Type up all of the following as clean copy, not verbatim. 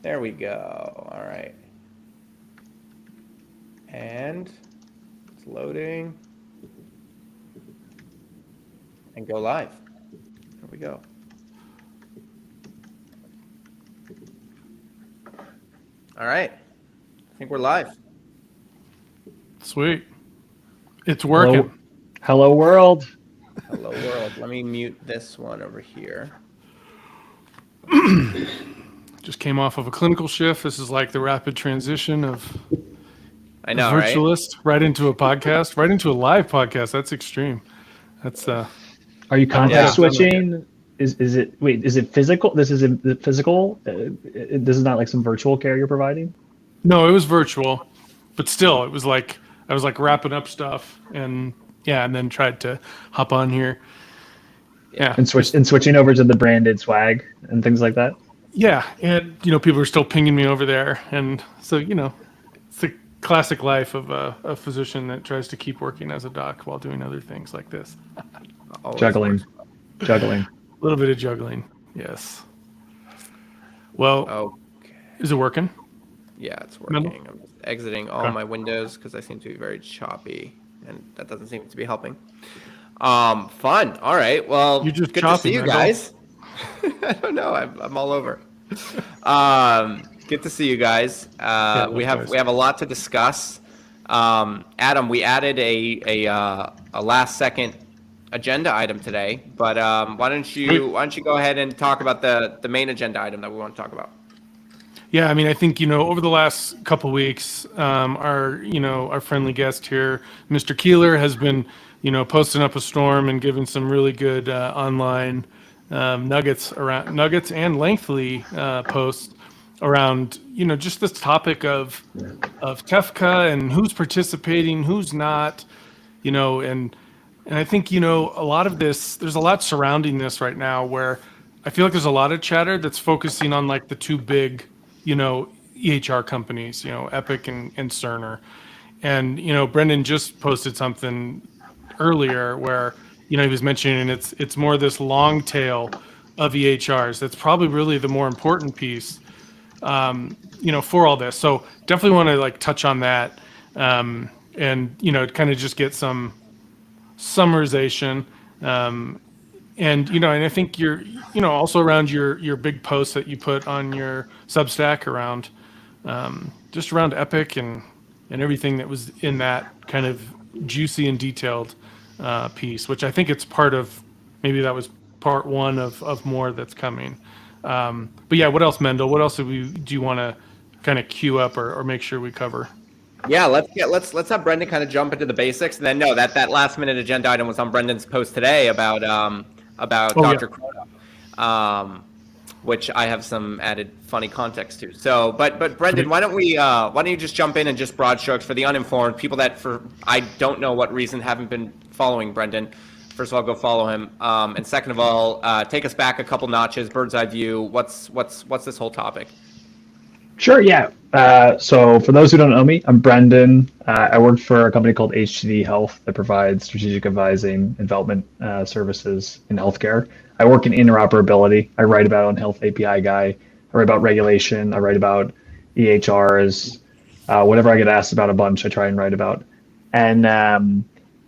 There we go. All right. And it's loading. And go live. Here we go. All right. I think we're live. Sweet. It's working. Hello world. Hello, world. Let me mute this one over here. Just came off of a clinical shift. This is like the rapid transition of I know, a right? virtualist right into a podcast, right into a live podcast. That's extreme. That's Are you context Yeah. switching? Is it physical? This is physical. This is not like some virtual care you're providing. no, it was virtual, but still, it was like I was like wrapping up stuff, and then tried to hop on here. Yeah, And switching over to the branded swag and things like that. yeah, and people are still pinging me over there, and so it's the classic life of a physician that tries to keep working as a doc while doing other things like this. Always Juggling. works. Juggling. A little bit of juggling, yes. Well, Okay. is it working? Yeah, it's No. working. I'm just exiting all Okay. my windows because I seem to be very choppy, and that doesn't seem to be helping. Fun. All right. Well, You're just good choppy, to see you Mendel. guys. I don't know. I'm all over. Good to see you guys. We likewise. have a lot to discuss. Adam, we added a last second agenda item today, but why don't you go ahead and talk about the main agenda item that we want to talk about? Yeah, I mean, I think over the last couple weeks, our friendly guest here, Mr. Keeler, has been posting up a storm and giving some really good online nuggets and lengthy posts around just this topic of TEFCA and who's participating, who's not, and I think a lot of this. There's a lot surrounding this right now where I feel like there's a lot of chatter that's focusing on like the two big EHR companies, Epic and Cerner. And, Brendan just posted something earlier where, he was mentioning it's more this long tail of EHRs. That's probably really the more important piece, for all this. So definitely want to like touch on that, and, kind of just get some summarization. And I think you're, also around your big post that you put on your Substack around, just around Epic and everything that was in that kind of juicy and detailed piece, which I think it's part of, maybe that was part one of more that's coming. But yeah, what else, Mendel? What else do you want to kind of queue up or make sure we cover? Yeah, let's have Brendan kind of jump into the basics, and then that last minute agenda item was on Brendan's post today about Dr. Crono, which I have some added funny context to. So, but Brendan, why don't you just jump in and just broad strokes for the uninformed people that I don't know what reason haven't been following Brendan. First of all, go follow him, and second of all, take us back a couple notches, bird's eye view. What's this whole topic? Sure, yeah. So for those who don't know me, I'm Brendan. I work for a company called HTD Health that provides strategic advising and development services in healthcare. I work in interoperability. I write about on Health API Guy. I write about regulation. I write about EHRs. Whatever I get asked about a bunch, I try and write about. And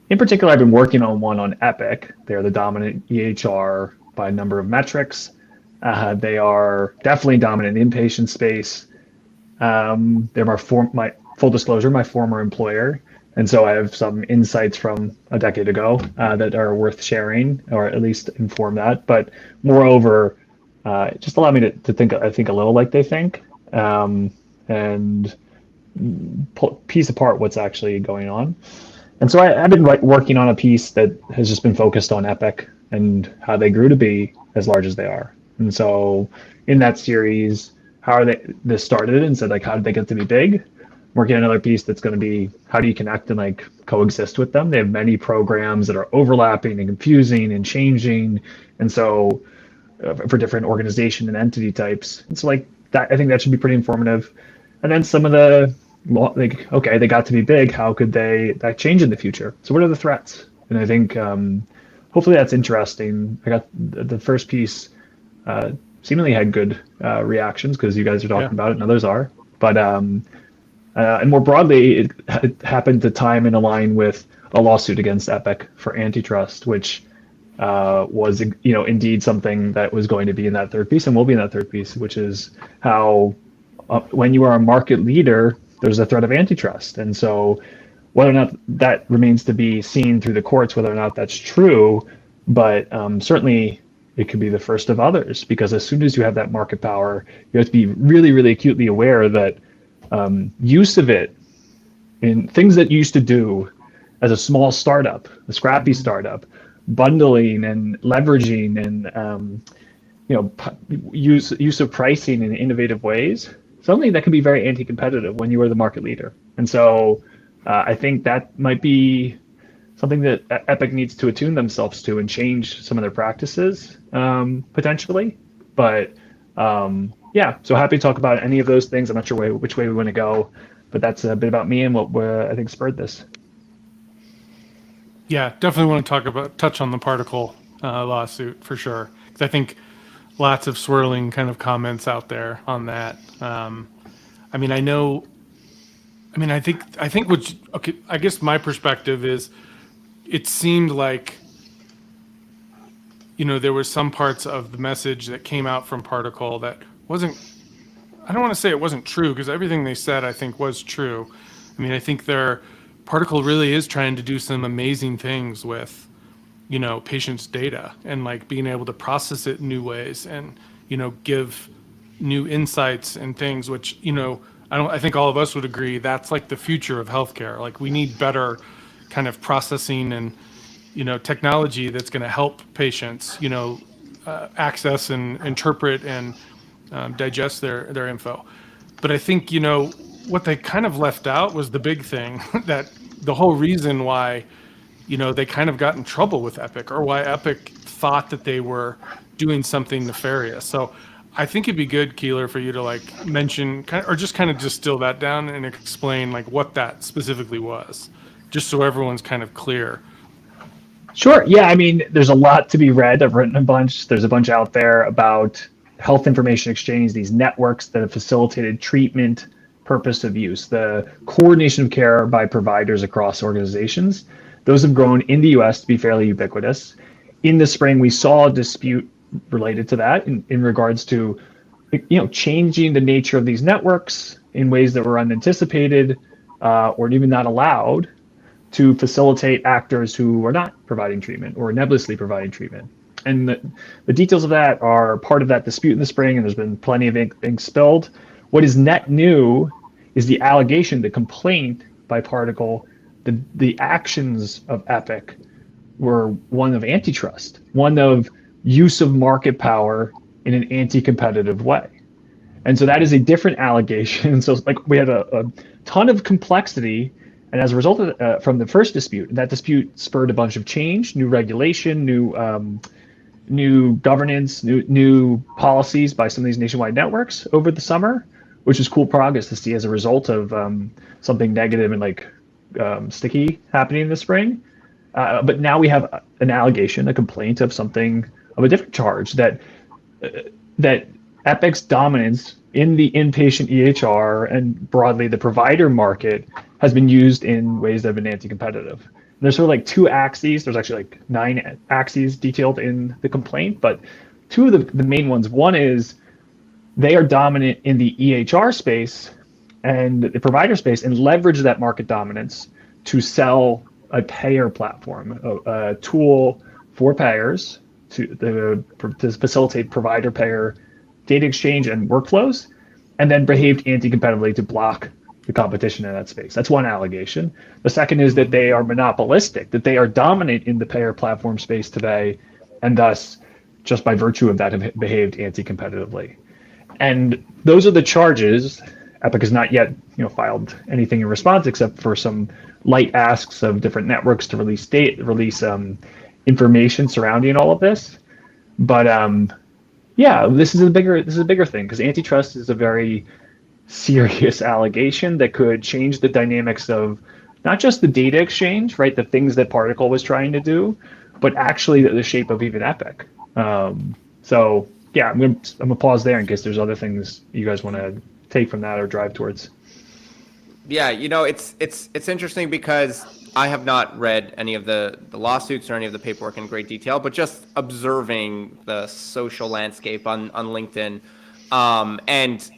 in particular, I've been working on one on Epic. They're the dominant EHR by a number of metrics. They are definitely dominant in inpatient space. They're my full disclosure, my former employer. And so I have some insights from a decade ago that are worth sharing, or at least inform that. But moreover, just allow me to think, I think a little like they think, and piece apart what's actually going on. And so I've been working on a piece that has just been focused on Epic and how they grew to be as large as they are. And so in that series, this started and said, like, how did they get to be big? Working on another piece that's going to be, how do you connect and like coexist with them? They have many programs that are overlapping and confusing and changing. And so for different organization and entity types. And so like that, I think that should be pretty informative. And then some of the, like, okay, they got to be big. How could that change in the future? So what are the threats? And I think hopefully that's interesting. I got the first piece seemingly had good reactions because you guys are talking about it and others are. But and more broadly, it happened to time and align with a lawsuit against Epic for antitrust, which was indeed something that was going to be in that third piece and will be in that third piece, which is how when you are a market leader, there's a threat of antitrust. And so whether or not that remains to be seen through the courts, whether or not that's true, but certainly it could be the first of others, because as soon as you have that market power, you have to be really, really acutely aware that use of it in things that you used to do as a small startup, a scrappy startup, bundling and leveraging and use of pricing in innovative ways, something that can be very anti-competitive when you are the market leader. And so I think that might be something that Epic needs to attune themselves to and change some of their practices potentially. But so happy to talk about any of those things. I'm not sure which way we want to go, but that's a bit about me and what I think spurred this. Yeah, definitely want to touch on the Particle lawsuit for sure, because I think lots of swirling kind of comments out there on that. I guess my perspective is, it seemed like, there were some parts of the message that came out from Particle that wasn't, I don't want to say it wasn't true, because everything they said, I think, was true. I think Particle really is trying to do some amazing things with, patients' data and like being able to process it in new ways and, give new insights and things, which, I think all of us would agree that's like the future of healthcare. Like, we need better kind of processing and, technology that's going to help patients, access and interpret and digest their info. But I think, what they kind of left out was the big thing, that the whole reason why, they kind of got in trouble with Epic, or why Epic thought that they were doing something nefarious. So I think it'd be good, Keeler, for you to like mention or just kind of distill that down and explain like what that specifically was, just so everyone's kind of clear. Sure. Yeah. There's a lot to be read. I've written a bunch. There's a bunch out there about health information exchange, these networks that have facilitated treatment, purpose of use, the coordination of care by providers across organizations. Those have grown in the US to be fairly ubiquitous. In the spring, we saw a dispute related to that in regards to, changing the nature of these networks in ways that were unanticipated or even not allowed to facilitate actors who are not providing treatment or nebulously providing treatment. And the details of that are part of that dispute in the spring, and there's been plenty of ink spilled. What is net new is the allegation, the complaint by Particle, the actions of Epic were one of antitrust, one of use of market power in an anti-competitive way. And so that is a different allegation. So like we had a ton of complexity, and as a result of from the first dispute, that dispute spurred a bunch of change, new regulation, new governance, new policies by some of these nationwide networks over the summer, which is cool progress to see as a result of something negative and like sticky happening in the spring. But now we have an allegation, a complaint of something of a different charge, that Epic's dominance in the inpatient EHR and broadly the provider market has been used in ways that have been anti-competitive. And there's sort of like two axes. There's actually like 9 axes detailed in the complaint, but two of the main ones. One is they are dominant in the EHR space and the provider space and leverage that market dominance to sell a payer platform, a tool for payers to facilitate provider payer data exchange and workflows, and then behaved anti-competitively to block the competition in that space. That's one allegation. The second is that they are monopolistic, that they are dominant in the payer platform space today, and thus, just by virtue of that, have behaved anti-competitively. And those are the charges. Epic has not yet, filed anything in response except for some light asks of different networks to release information surrounding all of this. But this is a bigger thing, because antitrust is a very serious allegation that could change the dynamics of not just the data exchange, right? The things that Particle was trying to do, but actually the shape of even Epic. So yeah, I'm gonna pause there in case there's other things you guys want to take from that or drive towards. Yeah, it's interesting because I have not read any of the lawsuits or any of the paperwork in great detail, but just observing the social landscape on LinkedIn, and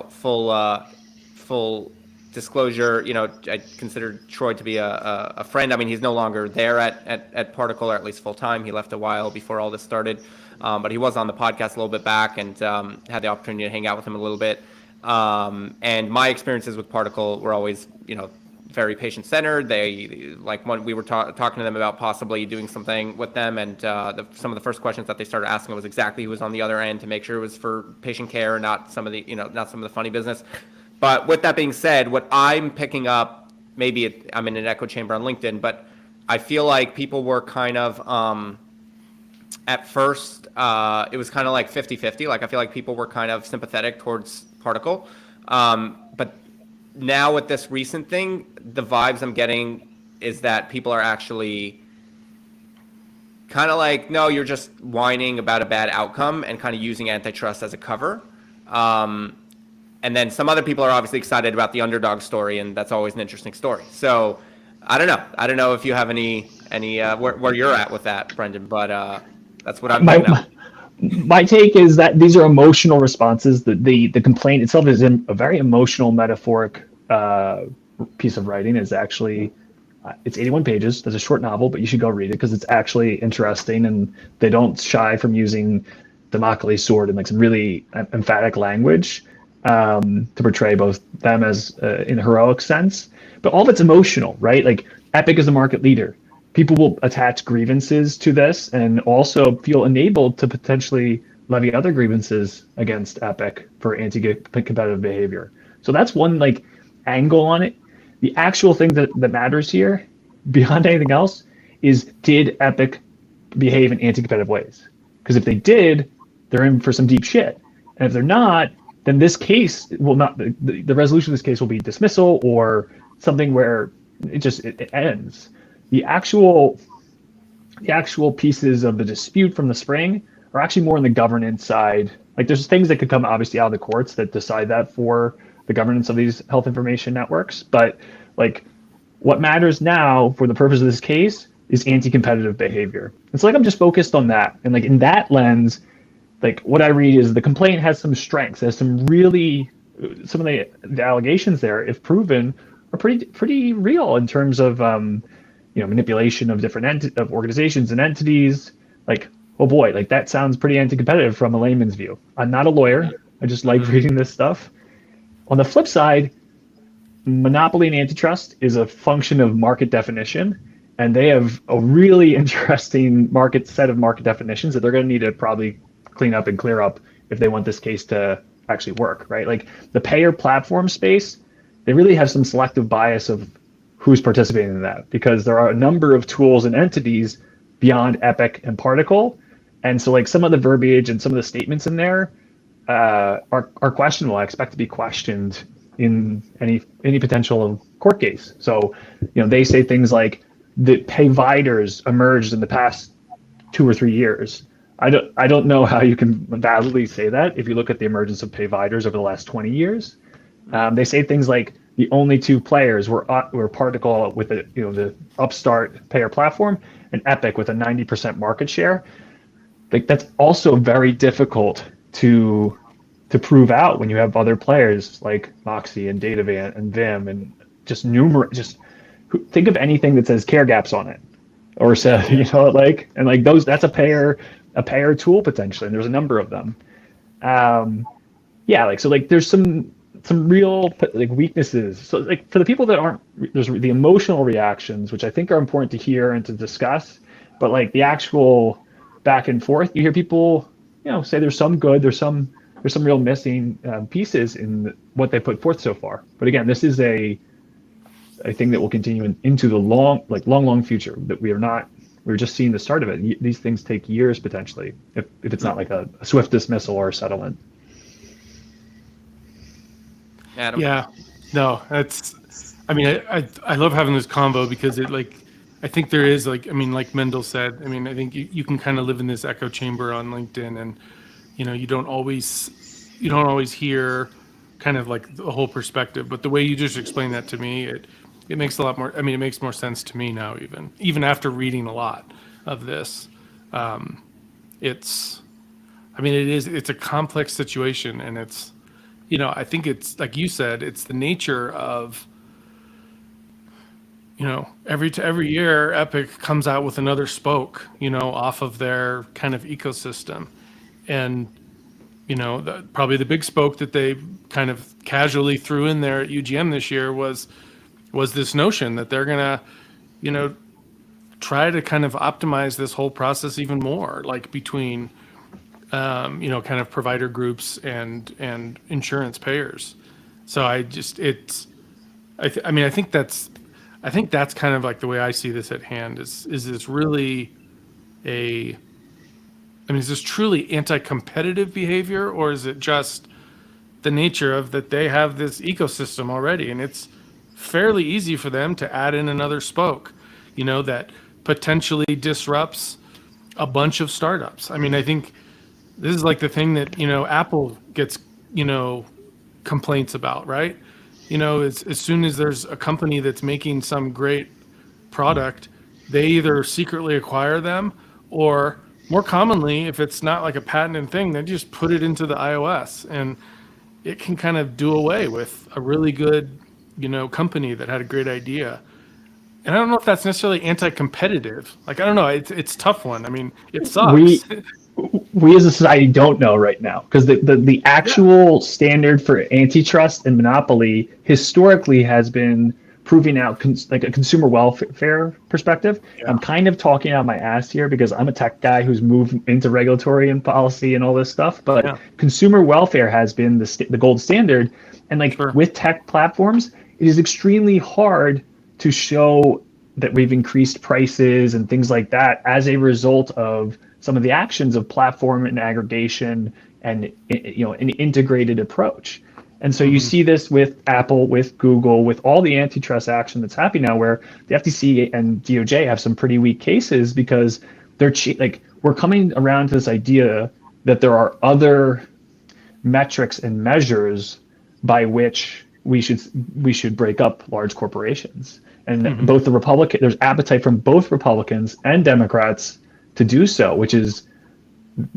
full disclosure, I consider Troy to be a friend. I mean, he's no longer there at Particle, or at least full time. He left a while before all this started, but he was on the podcast a little bit back, and had the opportunity to hang out with him a little bit. And my experiences with Particle were always, very patient-centered. They, like, when we were talking to them about possibly doing something with them, and some of the first questions that they started asking was exactly who was on the other end, to make sure it was for patient care, not some of the funny business. But with that being said, what I'm picking up, maybe I'm in an echo chamber on LinkedIn, but I feel like people were kind of, at first, it was kind of like 50-50. Like, I feel like people were kind of sympathetic towards Particle. But now with this recent thing, the vibes I'm getting is that people are actually kind of like, no, you're just whining about a bad outcome and kind of using antitrust as a cover. And then some other people are obviously excited about the underdog story, and that's always an interesting story. So I don't know. I don't know if you have any where you're at with that, Brendan, but that's what I'm thinking of. My take is that these are emotional responses. The complaint itself is a very emotional, metaphoric piece of writing. Is actually it's 81 pages. There's a short novel, but you should go read it because it's actually interesting, and they don't shy from using Damocles' sword and like some really emphatic language to portray both them as in a heroic sense, but all of it's emotional, right? Like Epic is a market leader. People will attach grievances to this and also feel enabled to potentially levy other grievances against Epic for anti-competitive behavior. So that's one like angle on it. The actual thing that matters here, beyond anything else, is did Epic behave in anti-competitive ways? Because if they did, they're in for some deep shit. And if they're not, then this case will not, the resolution of this case will be dismissal or something where it ends. The actual pieces of the dispute from the spring are actually more on the governance side. Like there's things that could come obviously out of the courts that decide that for the governance of these health information networks. But like what matters now for the purpose of this case is anti-competitive behavior. It's like I'm just focused on that. And like in that lens, like what I read is the complaint has some strengths, has some of the allegations there, if proven, are pretty real in terms of manipulation of different of organizations and entities. Like, oh boy, like that sounds pretty anti-competitive from a layman's view. I'm not a lawyer. I just like reading this stuff. On the flip side, monopoly and antitrust is a function of market definition, and they have a really interesting set of market definitions that they're going to need to probably clean up and clear up if they want this case to actually work, right? Like the payer platform space, they really have some selective bias of who's participating in that, because there are a number of tools and entities beyond Epic and Particle. And so like some of the verbiage and some of the statements in there are questionable. I expect to be questioned in any potential court case. So, they say things like the payviders emerged in the past 2 or 3 years. I don't know how you can validly say that if you look at the emergence of payviders over the last 20 years. They say things like the only 2 players were Particle with the upstart payer platform and Epic with a 90% market share. Like that's also very difficult to prove out when you have other players like Moxie and Datavant and Vim and think of anything that says care gaps on it or says those, that's a payer tool potentially, and there's a number of them. There's some real like weaknesses. So like for the people that aren't, there's the emotional reactions, which I think are important to hear and to discuss, but like the actual back and forth, you hear people say there's some good, there's some real missing pieces in what they put forth so far. But again, this is a thing that will continue into the long future, that we're just seeing the start of it. These things take years potentially, if it's not like a swift dismissal or a settlement. Adam? Yeah, no, I love having this convo because it I think there is like, I mean, like Mendel said, I mean, I think you can kind of live in this echo chamber on LinkedIn, and you don't always hear kind of like the whole perspective. But the way you just explained that to me, it makes a lot more. I mean, it makes more sense to me now, even after reading a lot of this. It's, I mean, it's a complex situation, and it's, I think it's like you said, it's the nature of, every year Epic comes out with another spoke, off of their kind of ecosystem. And, probably the big spoke that they kind of casually threw in there at UGM this year was this notion that they're going to, try to kind of optimize this whole process even more, like between, kind of provider groups and insurance payers. So I think that's kind of like the way I see this at hand is this really is this truly anti-competitive behavior, or is it just the nature of that they have this ecosystem already, and it's fairly easy for them to add in another spoke, that potentially disrupts a bunch of startups. I mean, I think this is like the thing that, Apple gets, complaints about, right? As soon as there's a company that's making some great product, they either secretly acquire them, or more commonly, if it's not like a patented thing, they just put it into the iOS, and it can kind of do away with a really good, company that had a great idea. And I don't know if that's necessarily anti-competitive. Like, I don't know. It's a tough one. I mean, it sucks. We as a society don't know right now, because the actual standard for antitrust and monopoly historically has been proving out like a consumer welfare perspective. Yeah. I'm kind of talking out my ass here because I'm a tech guy who's moved into regulatory and policy and all this stuff. But consumer welfare has been the gold standard. And with tech platforms, it is extremely hard to show that we've increased prices and things like that as a result of some of the actions of platform and aggregation and an integrated approach. And so you see this with Apple, with Google, with all the antitrust action that's happening now, where the FTC and DOJ have some pretty weak cases because they're we're coming around to this idea that there are other metrics and measures by which we should break up large corporations. And both there's appetite from both Republicans and Democrats to do so, which is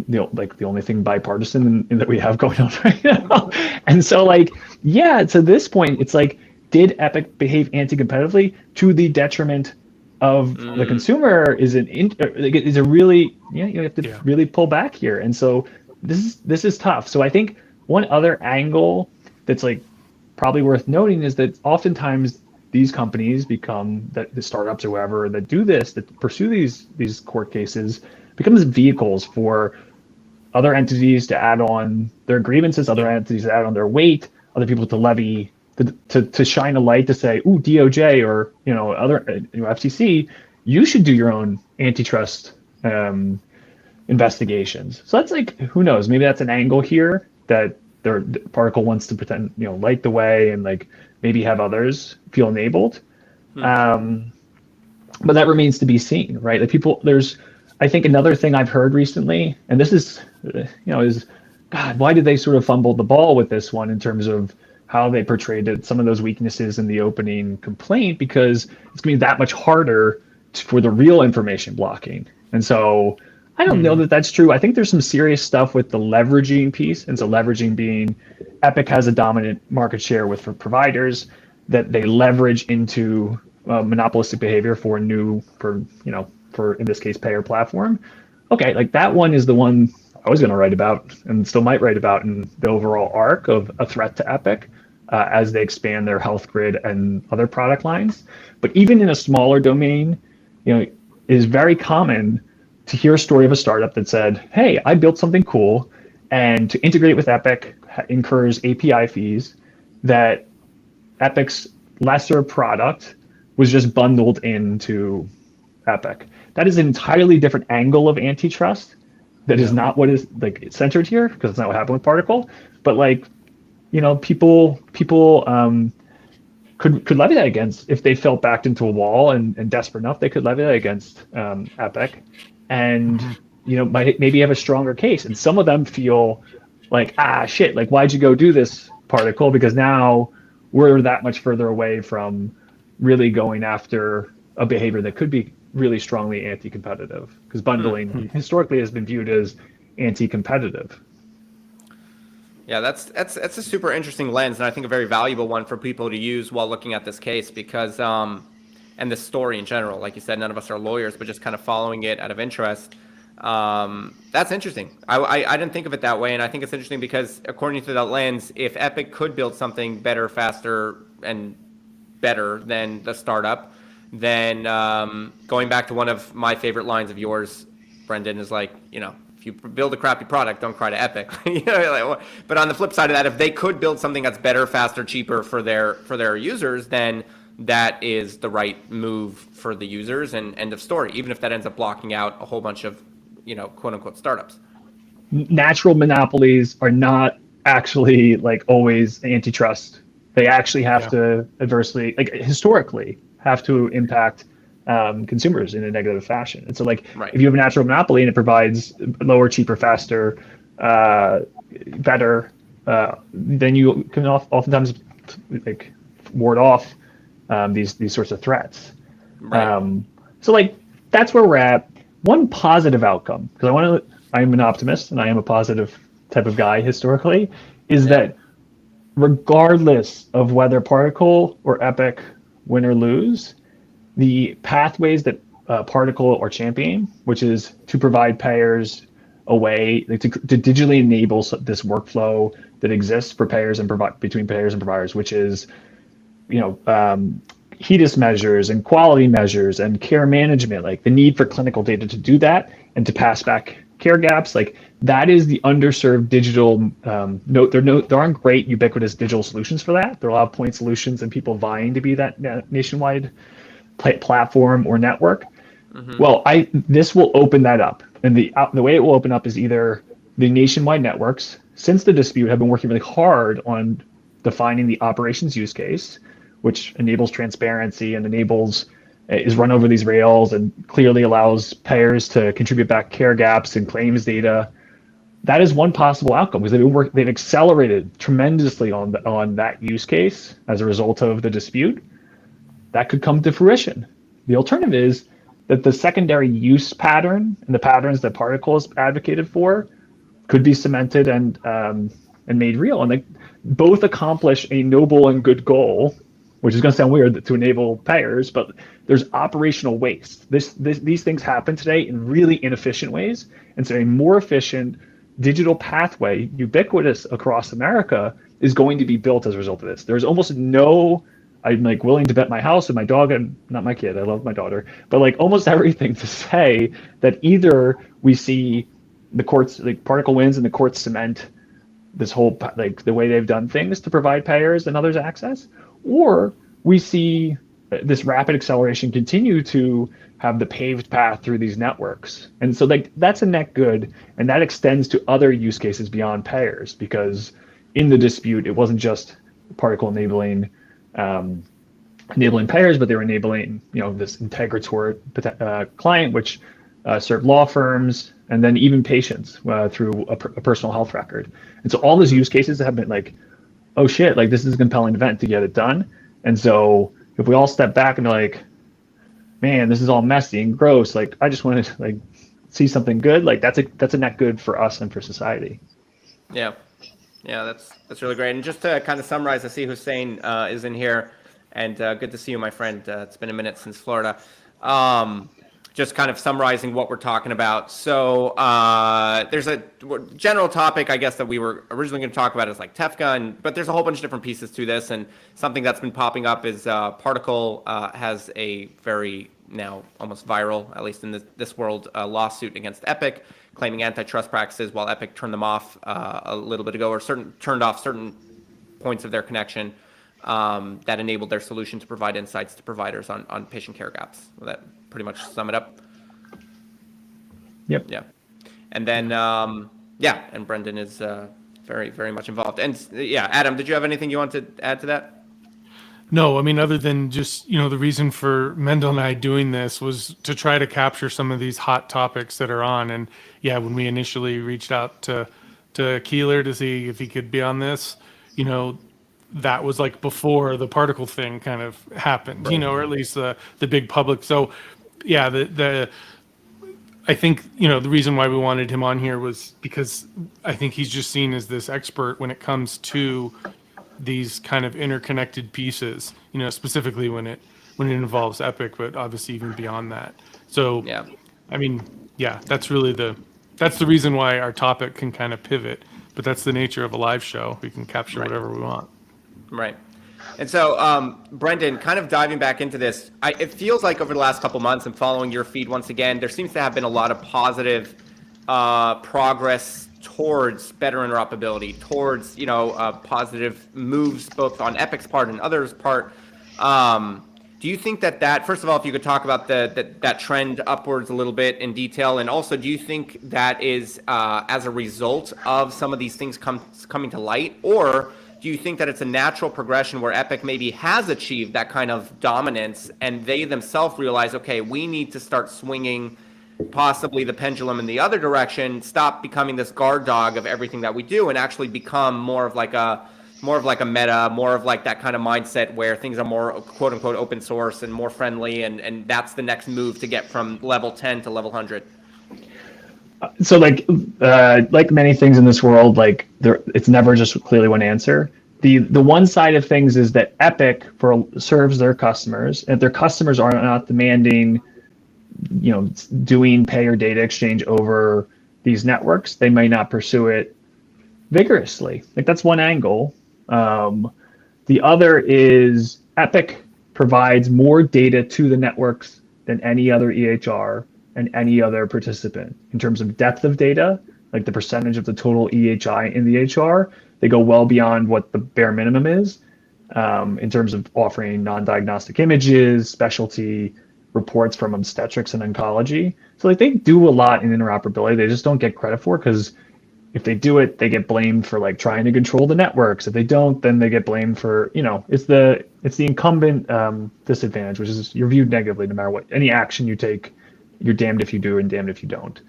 the only thing bipartisan that we have going on right now. And so to this point, it's like, did Epic behave anti-competitively to the detriment of the consumer? Is a really, you have to really pull back here. And so this is tough. So I think one other angle that's probably worth noting is that oftentimes these companies the startups or whoever that do this, that pursue these court cases, becomes vehicles for other entities to add on their grievances, other entities to add on their weight, other people to levy, to shine a light to say, ooh, DOJ or other FCC, you should do your own antitrust investigations. So that's who knows? Maybe that's an angle here that the Particle wants to pretend light the way and maybe have others feel enabled. But that remains to be seen, right? I think another thing I've heard recently, and this is, is, God, why did they sort of fumble the ball with this one in terms of how they portrayed it, some of those weaknesses in the opening complaint, because it's going to be that much harder for the real information blocking. And so I don't know that that's true. I think there's some serious stuff with the leveraging piece. And so leveraging being Epic has a dominant market share with providers that they leverage into monopolistic behavior for in this case, payer platform. Okay, that one is the one I was going to write about and still might write about in the overall arc of a threat to Epic as they expand their health grid and other product lines. But even in a smaller domain, it is very common to hear a story of a startup that said, hey, I built something cool, and to integrate with Epic incurs API fees that Epic's lesser product was just bundled into Epic. That is an entirely different angle of antitrust. That is not what is centered here, because it's not what happened with Particle. But people could levy that against if they felt backed into a wall and desperate enough, they could levy that against Epic, and maybe have a stronger case. And some of them feel like, shit, like why'd you go do this particle? Because now we're that much further away from really going after a behavior that could be really strongly anti-competitive, because bundling historically has been viewed as anti-competitive. Yeah, that's a super interesting lens, and I think a very valuable one for people to use while looking at this case, because and this story in general, like you said, none of us are lawyers, but just kind of following it out of interest. That's interesting. I didn't think of it that way, and I think it's interesting because according to that lens, if Epic could build something better, faster, and better than the startup, then going back to one of my favorite lines of yours, Brendan, is like, if you build a crappy product, don't cry to Epic. But on the flip side of that, if they could build something that's better, faster, cheaper for their users, then that is the right move for the users, and end of story, even if that ends up blocking out a whole bunch of quote unquote startups. Natural monopolies are not actually like always antitrust. They actually have to adversely, like historically, have to impact consumers in a negative fashion. And so if you have a natural monopoly and it provides lower, cheaper, faster, better, then you can oftentimes like ward off these sorts of threats. Right. So that's where we're at. One positive outcome, because I'm an optimist and I am a positive type of guy historically, is that regardless of whether Particle or Epic win or lose, the pathways that Particle or champion, which is to provide payers a way to digitally enable this workflow that exists for payers and between payers and providers, which is HEDIS measures and quality measures and care management, like the need for clinical data to do that and to pass back care gaps, like that is the underserved digital. There aren't great ubiquitous digital solutions for that. There are a lot of point solutions and people vying to be that nationwide platform or network. Well, this will open that up, and the way it will open up is either the nationwide networks, since the dispute, have been working really hard on defining the operations use case, which enables transparency and is run over these rails and clearly allows payers to contribute back care gaps and claims data. That is one possible outcome, because they've accelerated tremendously on that use case as a result of the dispute. That could come to fruition. The alternative is that the secondary use pattern and the patterns that Particle has advocated for could be cemented and made real, and they both accomplish a noble and good goal, which is going to sound weird to enable payers, but there's operational waste. These things happen today in really inefficient ways, and so a more efficient digital pathway, ubiquitous across America, is going to be built as a result of this. There's almost no, I'm willing to bet my house and my dog, and not my kid, I love my daughter, but almost everything to say that either we see the courts, Particle wins and the courts cement this whole, the way they've done things to provide payers and others access, or we see this rapid acceleration continue to have the paved path through these networks. And so that's a net good, and that extends to other use cases beyond payers, because in the dispute, it wasn't just Particle enabling payers, but they were enabling this Integrator client, which served law firms and then even patients through a personal health record. And so all those use cases have been oh shit, this is a compelling event to get it done. And so if we all step back and man, this is all messy and gross, I just want to see something good, that's a net good for us and for society. Yeah, that's really great. And just to kind of summarize, I see Hussein is in here, and good to see you, my friend. It's been a minute since Florida. Just kind of summarizing what we're talking about. So there's a general topic, I guess, that we were originally going to talk about is TEFCA, but there's a whole bunch of different pieces to this. And something that's been popping up is Particle has a very now almost viral, at least in this world, lawsuit against Epic, claiming antitrust practices while Epic turned them off a little bit ago, or turned off certain points of their connection that enabled their solution to provide insights to providers on patient care gaps. Will that pretty much sum it up? Yep. Yeah. And then, and Brendan is very, very much involved. And Adam, did you have anything you want to add to that? No, I mean, other than just, the reason for Mendel and I doing this was to try to capture some of these hot topics that are on. And yeah, when we initially reached out to Keeler to see if he could be on this, you know, that was like before the particle thing kind of happened, or at least the big public. So yeah, I think, the reason why we wanted him on here was because I think he's just seen as this expert when it comes to these kind of interconnected pieces, specifically when it involves Epic, but obviously even beyond that. So, Yeah. I mean, yeah, that's really that's the reason why our topic can kind of pivot, but that's the nature of a live show. We can capture whatever we want. Right. And so, Brendan, kind of diving back into this, it feels like over the last couple months and following your feed once again, there seems to have been a lot of positive progress towards better interoperability, towards positive moves both on Epic's part and others' part. Do you think that first of all, if you could talk about that trend upwards a little bit in detail, and also do you think that is as a result of some of these things coming to light, or do you think that it's a natural progression where Epic maybe has achieved that kind of dominance and they themselves realize, okay, we need to start swinging possibly the pendulum in the other direction, stop becoming this guard dog of everything that we do, and actually become more of like a meta, more of like that kind of mindset where things are more quote unquote open source and more friendly, and that's the next move to get from level 10 to level 100? So like many things in this world, it's never just clearly one answer. The one side of things is that Epic serves their customers, and if their customers are not demanding, doing pay or data exchange over these networks, they may not pursue it vigorously. Like that's one angle. The other is Epic provides more data to the networks than any other EHR and any other participant in terms of depth of data, like the percentage of the total EHI in the EHR. They go well beyond what the bare minimum is in terms of offering non-diagnostic images, specialty reports from obstetrics and oncology. So they do a lot in interoperability. They just don't get credit for it because if they do it, they get blamed for trying to control the networks. If they don't, then they get blamed for, it's the incumbent disadvantage, which is you're viewed negatively no matter what. Any action you take, you're damned if you do and damned if you don't.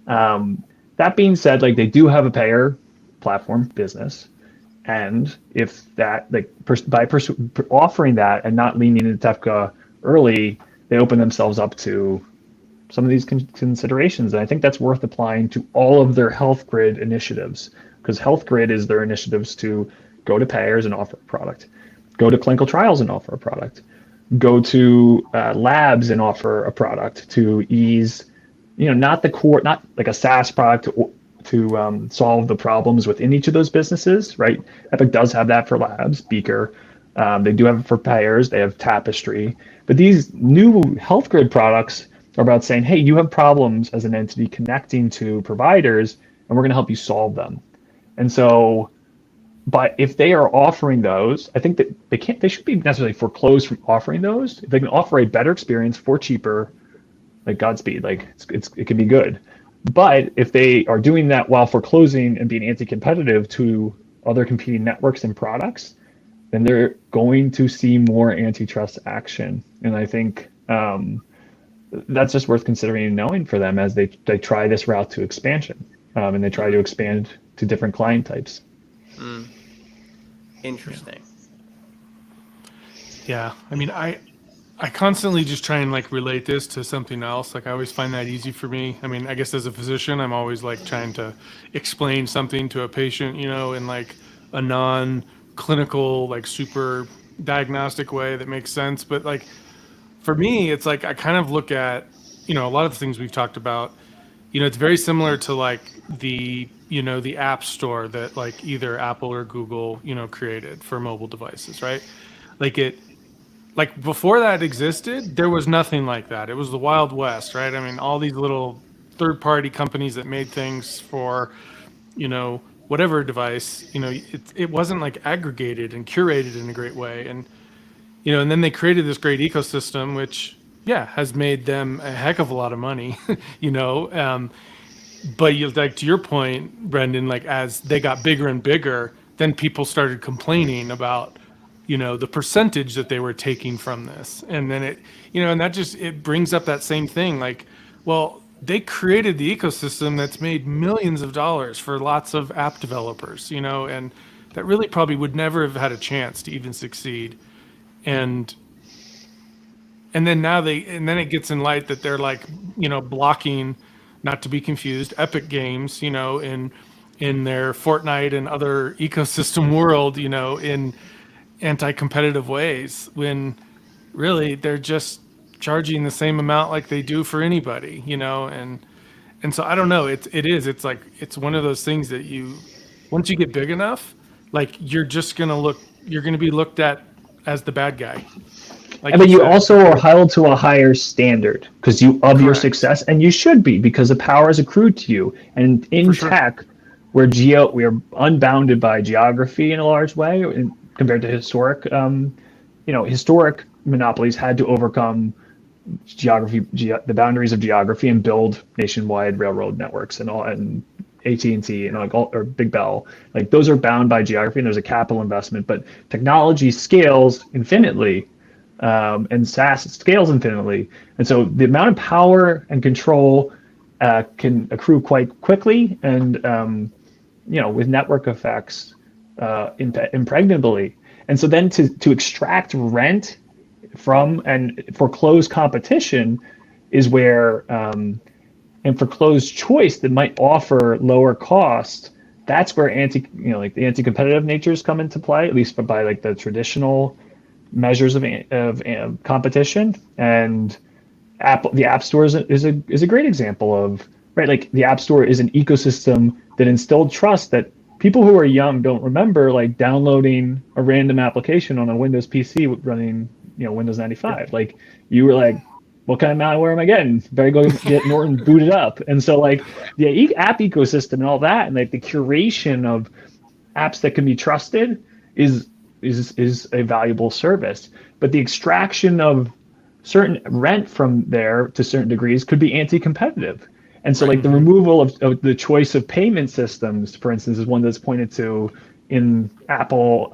That being said, they do have a payer platform business. And if that, by offering that and not leaning into TEFCA early, they open themselves up to some of these considerations. And I think that's worth applying to all of their Health Grid initiatives, because Health Grid is their initiatives to go to payers and offer a product, go to clinical trials and offer a product, go to labs and offer a product to ease, not the core, not like a SaaS product to solve the problems within each of those businesses, right? Epic does have that for labs, Beaker. They do have it for payers. They have Tapestry. But these new Health Grid products are about saying, hey, you have problems as an entity connecting to providers, and we're going to help you solve them. And so, but if they are offering those, I think that they should be necessarily foreclosed from offering those. If they can offer a better experience for cheaper, like Godspeed, it can be good. But if they are doing that while foreclosing and being anti-competitive to other competing networks and products, then they're going to see more antitrust action. And I think that's just worth considering and knowing for them as they try this route to expansion, and they try to expand to different client types. Interesting. Yeah, I mean, I constantly just try and relate this to something else. I always find that easy for me. I mean, I guess as a physician, I'm always trying to explain something to a patient, in a non-clinical, super diagnostic way that makes sense. But for me, it's I kind of look at, a lot of the things we've talked about, it's very similar to the, the app store that either Apple or Google, created for mobile devices, right? Before that existed, there was nothing like that. It was the Wild West, right? I mean, all these little third-party companies that made things for, whatever device, it wasn't aggregated and curated in a great way. And, and then they created this great ecosystem, which, has made them a heck of a lot of money, but to your point, Brendan, as they got bigger and bigger, then people started complaining about, the percentage that they were taking from this. And then and that just, it brings up that same thing. Like, well, they created the ecosystem that's made millions of dollars for lots of app developers, and that really probably would never have had a chance to even succeed. And then it gets in light that they're like, blocking, not to be confused, Epic Games, in their Fortnite and other ecosystem world, in anti-competitive ways, when really they're just charging the same amount like they do for anybody, and so I don't know. It's like, it's one of those things that once you get big enough, like you're going to be looked at as the bad guy. Like, but you also are held to a higher standard because your success, and you should be, because the power is accrued to you. And in tech, we're unbounded by geography in a large way, compared to historic. Historic monopolies had to overcome the boundaries of geography and build nationwide railroad networks and all, and AT&T and or Big Bell. Like, those are bound by geography, and there's a capital investment. But technology scales infinitely. And SaaS scales infinitely. And so the amount of power and control can accrue quite quickly, and with network effects impregnably. And so then to extract rent from and foreclose competition is where, and foreclose choice that might offer lower cost. That's where the anti-competitive natures come into play, at least by like the traditional measures of competition. And the App Store is a great example of, right? Like, the App Store is an ecosystem that instilled trust that people who are young don't remember, like downloading a random application on a Windows PC running, Windows 95. Like, you were like, what kind of malware am I getting? Better go get Norton booted up. And so, like, the app ecosystem and all that, and like the curation of apps that can be trusted is a valuable service. But the extraction of certain rent from there to certain degrees could be anti-competitive. And so, like, the removal of the choice of payment systems, for instance, is one that's pointed to in Apple,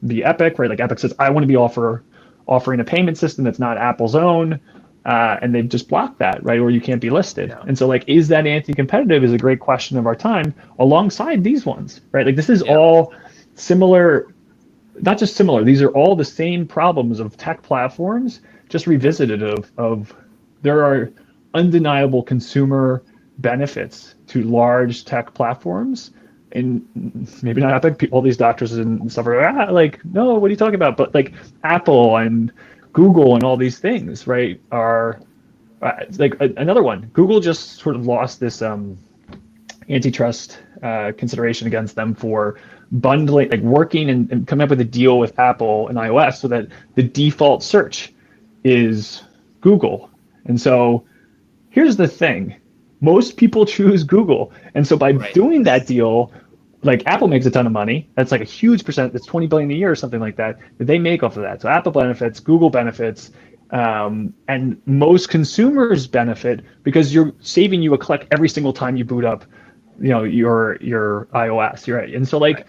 the Epic, right? Like, Epic says, I want to be offering a payment system that's not Apple's own, and they've just blocked that, right? Or you can't be listed. Yeah. And so, like, is that anti-competitive is a great question of our time, alongside these ones, right? Like, this is all similar. Not just similar, these are all the same problems of tech platforms, just revisited of there are undeniable consumer benefits to large tech platforms, and maybe not Epic. All these doctors and stuff are like, no, what are you talking about? But like Apple and Google and all these things, right, are like another one. Google just sort of lost this antitrust consideration against them for bundling, like working and coming up with a deal with Apple and iOS so that the default search is Google. And so here's the thing, most people choose Google. And so by doing that deal, like, Apple makes a ton of money. That's like a huge percent. That's $20 billion a year or something like that they make off of that. So Apple benefits, Google benefits, and most consumers benefit because you're saving you a click every single time you boot up, your iOS. You're right. And so, like,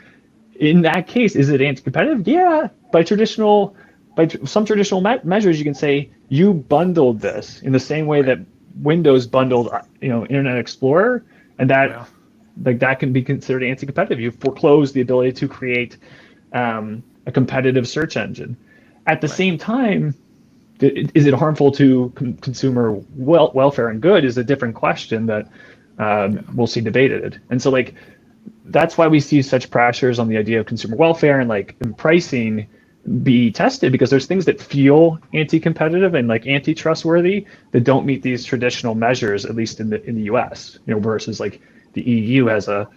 in that case, is it anti-competitive? Yeah, by some traditional measures, you can say you bundled this in the same way that Windows bundled, Internet Explorer, and that that can be considered anti-competitive. You foreclosed the ability to create a competitive search engine. At the same time, is it harmful to consumer welfare and good is a different question that we'll see debated. And so, like, that's why we see such pressures on the idea of consumer welfare and pricing be tested, because there's things that feel anti-competitive and like anti-trustworthy that don't meet these traditional measures, at least in the US, versus like the EU has a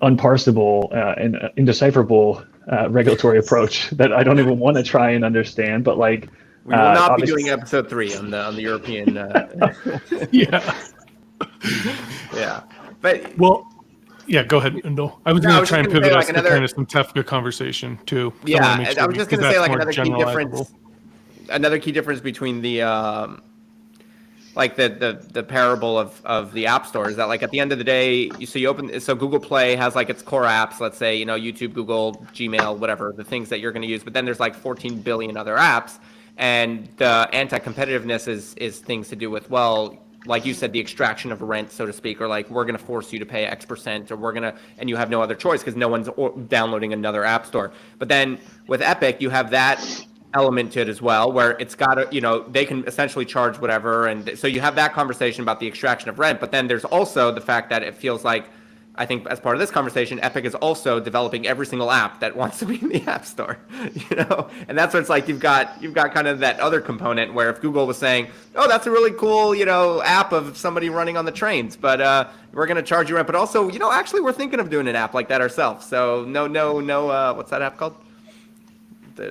unparsable and indecipherable regulatory approach that I don't even want to try and understand. But like, we will not be doing episode 3 on the European. Yeah, but yeah, go ahead, Indel. I was going to try and pivot us to kind of some TEFCA conversation too. Yeah, I was just going to say, like, another key difference between the like the parable of the app store is that like at the end of the day, so Google Play has like its core apps, let's say, YouTube, Google, Gmail, whatever, the things that you're going to use, but then there's like 14 billion other apps, and the anti-competitiveness is things to do with, well, like you said, the extraction of rent, so to speak, or like we're going to force you to pay X%, or and you have no other choice because no one's downloading another app store. But then with Epic, you have that element to it as well, where it's got to, they can essentially charge whatever. And so you have that conversation about the extraction of rent. But then there's also the fact that it feels like, I think as part of this conversation, Epic is also developing every single app that wants to be in the App Store, and that's what it's like. You've got kind of that other component where if Google was saying, oh, that's a really cool, app of somebody running on the trains, but we're going to charge you rent. But also, actually we're thinking of doing an app like that ourselves. So no, what's that app called?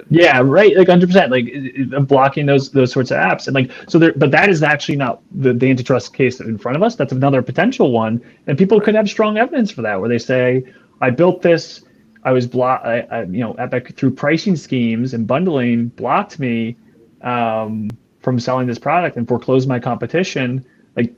Yeah, right. Like 100%, like blocking those sorts of apps, and like so there. But that is actually not the antitrust case in front of us. That's another potential one, and people could have strong evidence for that, where they say, "I built this. I was Epic through pricing schemes and bundling blocked me from selling this product and foreclosed my competition." Like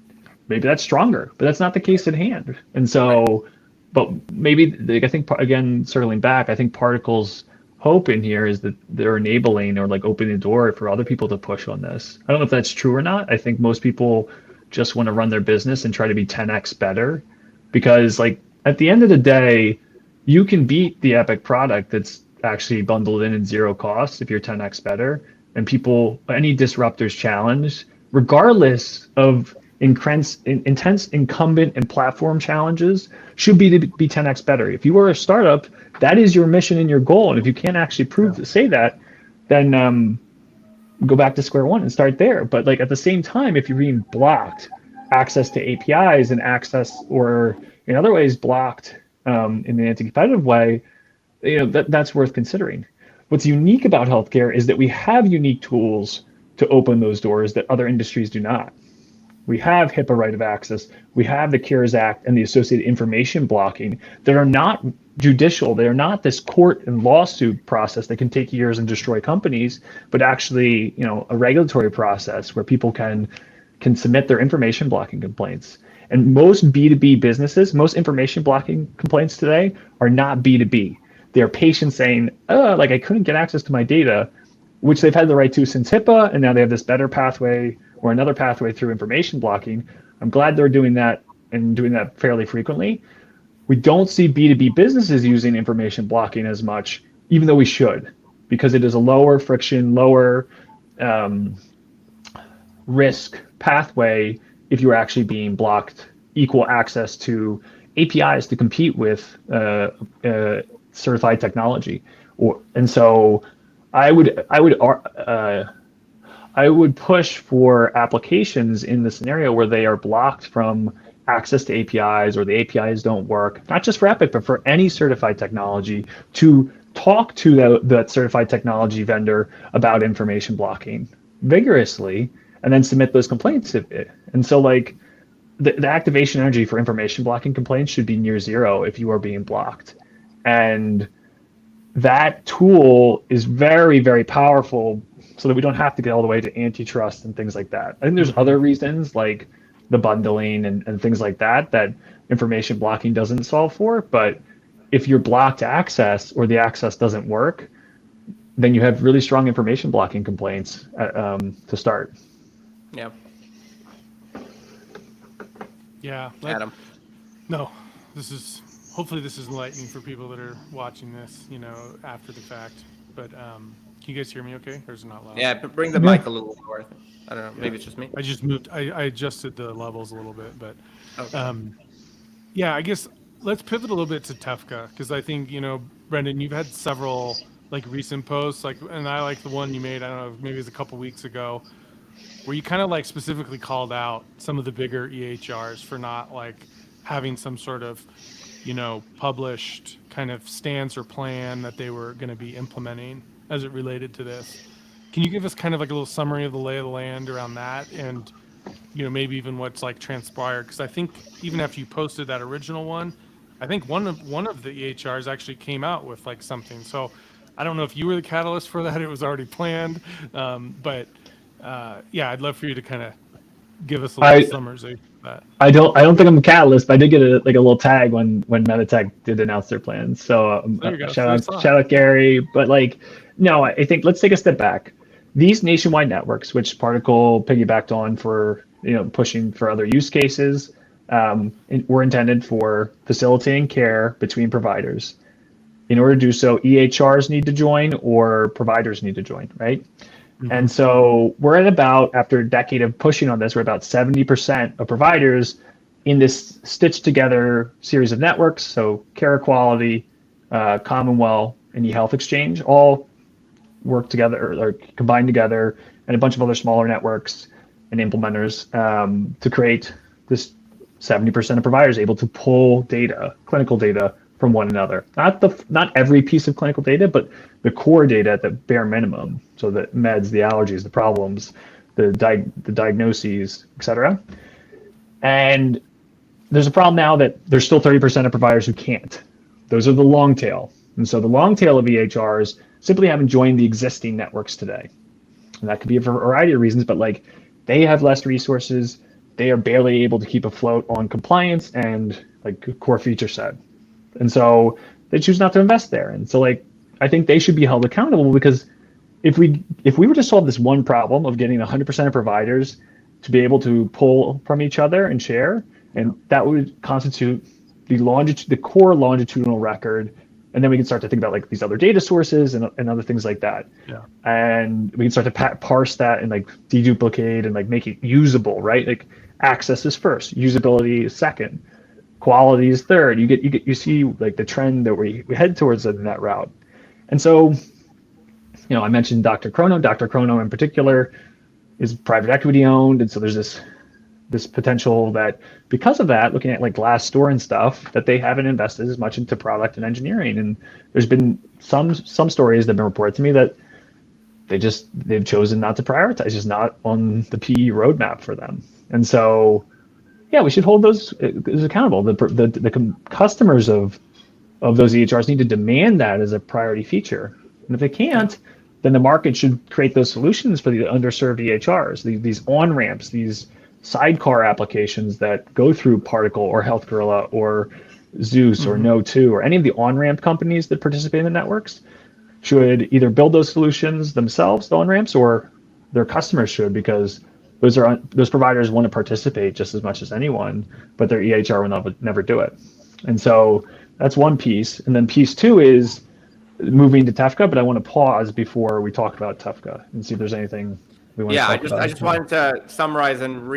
maybe that's stronger, but that's not the case at hand. And so, but maybe I think again, circling back, I think Particle's hope in here is that they're enabling or like opening the door for other people to push on this. I don't know if that's true or not. I think most people just want to run their business and try to be 10x better, because like at the end of the day, you can beat the Epic product that's actually bundled in zero cost if you're 10x better. And any disruptors challenge, regardless of intense incumbent and platform challenges, should be to be 10x better. If you are a startup, that is your mission and your goal. And if you can't actually say that, then go back to square one and start there. But like at the same time, if you're being blocked access to APIs and access, or in other ways blocked in an anti-competitive way, that's worth considering. What's unique about healthcare is that we have unique tools to open those doors that other industries do not. We have HIPAA right of access, we have the CARES Act and the associated information blocking that are not judicial. They are not this court and lawsuit process that can take years and destroy companies, but actually, a regulatory process where people can submit their information blocking complaints. And most B2B businesses, most information blocking complaints today are not B2B. They're patients saying, like I couldn't get access to my data, which they've had the right to since HIPAA, and now they have this better pathway or another pathway through information blocking. I'm glad they're doing that and doing that fairly frequently. We don't see B2B businesses using information blocking as much, even though we should, because it is a lower friction, lower risk pathway if you're actually being blocked equal access to APIs to compete with certified technology. And so I would push for applications in the scenario where they are blocked from access to APIs, or the APIs don't work, not just for Epic, but for any certified technology, to talk to that certified technology vendor about information blocking vigorously, and then submit those complaints. And so like the activation energy for information blocking complaints should be near zero if you are being blocked. And that tool is very, very powerful, so that we don't have to get all the way to antitrust and things like that. I think there's other reasons like the bundling and things like that information blocking doesn't solve for. But if you're blocked access or the access doesn't work, then you have really strong information blocking complaints to start. Yeah. Yeah. Adam. No, hopefully this is enlightening for people that are watching this, after the fact. But can you guys hear me okay? Or is it not loud? Yeah, but bring the mic a little lower. I don't know. Maybe it's just me. I just moved. I adjusted the levels a little bit, but Okay. yeah, I guess let's pivot a little bit to Tefka, because I think, Brendan, you've had several like recent posts, and I like the one you made, I don't know, maybe it was a couple weeks ago, where you kind of like specifically called out some of the bigger EHRs for not like having some sort of, published kind of stance or plan that they were going to be implementing as it related to this. Can you give us kind of like a little summary of the lay of the land around that, and maybe even what's like transpired? Because I think even after you posted that original one, I think one of the EHRs actually came out with like something. So I don't know if you were the catalyst for that; it was already planned. But yeah, I'd love for you to kind of give us a little I summarization of that. I don't think I'm a catalyst, but I did get a little tag when Meditech did announce their plans. So There you go. shout So I out saw it. Gary. But like, no, I think let's take a step back. These nationwide networks, which Particle piggybacked on for pushing for other use cases, were intended for facilitating care between providers. In order to do so, EHRs need to join or providers need to join, right? And so we're at about, after a decade of pushing on this, we're about 70% of providers in this stitched together series of networks. So Care Equality, Commonwealth, and eHealth Exchange all work together or combine together, and a bunch of other smaller networks and implementers to create this 70% of providers able to pull data, clinical data, from one another. Not every piece of clinical data, but the core data at the bare minimum. So the meds, the allergies, the problems, the diagnoses, et cetera. And there's a problem now that there's still 30% of providers who can't. Those are the long tail. And so the long tail of EHRs simply haven't joined the existing networks today. And that could be for a variety of reasons, but like they have less resources. They are barely able to keep afloat on compliance and like core feature set. And so they choose not to invest there. And so like I think they should be held accountable, because if we were to solve this one problem of getting 100% of providers to be able to pull from each other and share, and that would constitute the core longitudinal record, and then we can start to think about like these other data sources and other things like that. Yeah. And we can start to parse that and like deduplicate and like make it usable, right? Like access is first, usability is second, quality is third. You see like the trend that we head towards in that route. And so, I mentioned Dr. Chrono. Dr. Chrono in particular is private equity owned, and so there's this potential that because of that, looking at like Glassdoor and stuff, that they haven't invested as much into product and engineering. And there's been some stories that have been reported to me that they've chosen not to prioritize, just not on the PE roadmap for them. And so, yeah, we should hold those accountable. The customers of those EHRs need to demand that as a priority feature. And if they can't, then the market should create those solutions for the underserved EHRs, these on-ramps, these sidecar applications that go through Particle or Health Gorilla or Zeus or Know2 or any of the on-ramp companies that participate in the networks should either build those solutions themselves, the on-ramps, or their customers should, because those providers want to participate just as much as anyone, but their EHR will never do it. And so that's one piece. And then piece two is moving to TEFCA, but I want to pause before we talk about TEFCA and see if there's anything we want to talk about. I just wanted to summarize and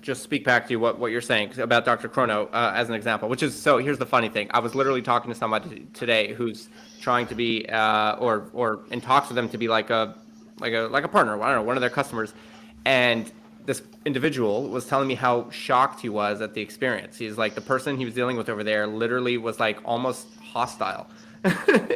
just speak back to you what you're saying about Dr. Chrono as an example, which is, so here's the funny thing. I was literally talking to somebody today who's trying to be or in talks with them to be like a partner, I don't know, one of their customers. And this individual was telling me how shocked he was at the experience. He's like, the person he was dealing with over there literally was like almost hostile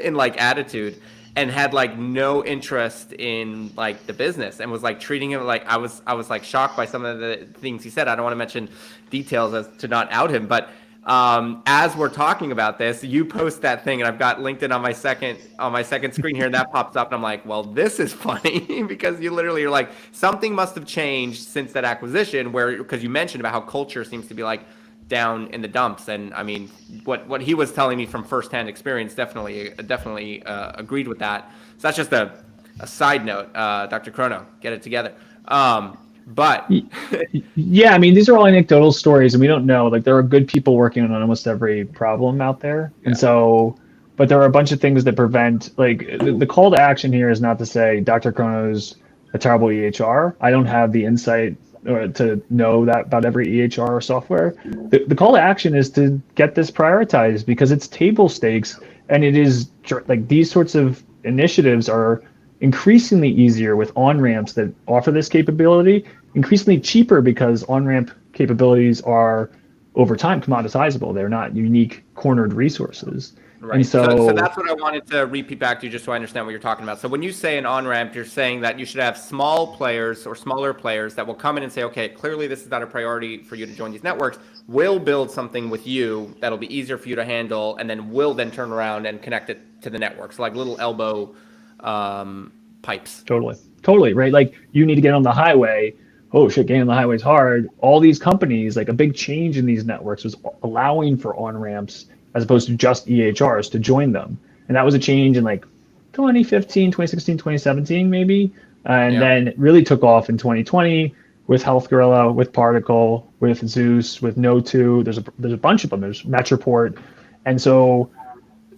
in like attitude, and had like no interest in like the business, and was like treating him like I was like shocked by some of the things he said. I don't want to mention details as to not out him, but as we're talking about this, you post that thing, and I've got LinkedIn on my second screen here, and that pops up, and I'm like, well, this is funny because you literally are like, something must have changed since that acquisition, because you mentioned about how culture seems to be like down in the dumps. And I mean, what he was telling me from firsthand experience definitely agreed with that. So that's just a side note. Dr. Chrono, get it together. But yeah, I mean, these are all anecdotal stories, and we don't know. Like, there are good people working on almost every problem out there, and so, but there are a bunch of things that prevent. Like, the call to action here is not to say Dr. Chrono's a terrible EHR. I don't have the insight to know that about every EHR software. The call to action is to get this prioritized, because it's table stakes, and it is like these sorts of initiatives are increasingly easier with on-ramps that offer this capability, increasingly cheaper because on-ramp capabilities are over time commoditizable. They're not unique cornered resources. Right. And so that's what I wanted to repeat back to you, just so I understand what you're talking about. So when you say an on-ramp, you're saying that you should have small players or smaller players that will come in and say, okay, clearly this is not a priority for you to join these networks. We'll build something with you that'll be easier for you to handle, and then we'll then turn around and connect it to the networks, like little elbow pipes. Totally, right? Like, you need to get on the highway. oh shit, getting on the highway is hard. All these companies, like a big change in these networks was allowing for on ramps as opposed to just EHRs to join them. And that was a change in like 2015, 2016, 2017, maybe. And then it really took off in 2020 with Health Gorilla, with Particle, with Zeus, with No2. There's a bunch of them. There's Metroport. And so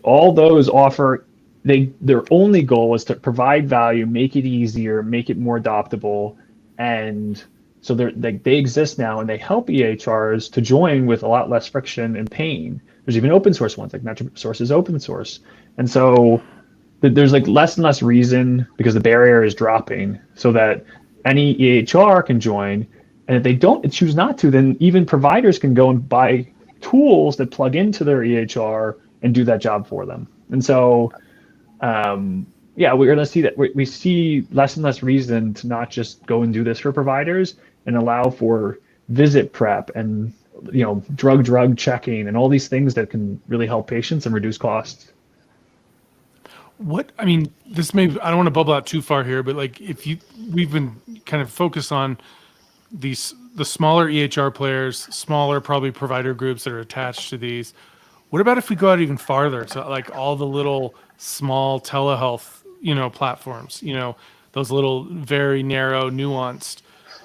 all those offer, their only goal is to provide value, make it easier, make it more adoptable. And so they exist now, and they help EHRs to join with a lot less friction and pain. There's even open source ones, like MetroSource is open source. And so there's like less and less reason, because the barrier is dropping, so that any EHR can join. And if they don't choose not to, then even providers can go and buy tools that plug into their EHR and do that job for them. And so, we're going to see that we see less and less reason to not just go and do this for providers and allow for visit prep and, drug checking and all these things that can really help patients and reduce costs. This may, I don't want to bubble out too far here, but like we've been kind of focused on the smaller EHR players, smaller probably provider groups that are attached to these. What about if we go out even farther to like all the little small telehealth, platforms, those little very narrow, nuanced,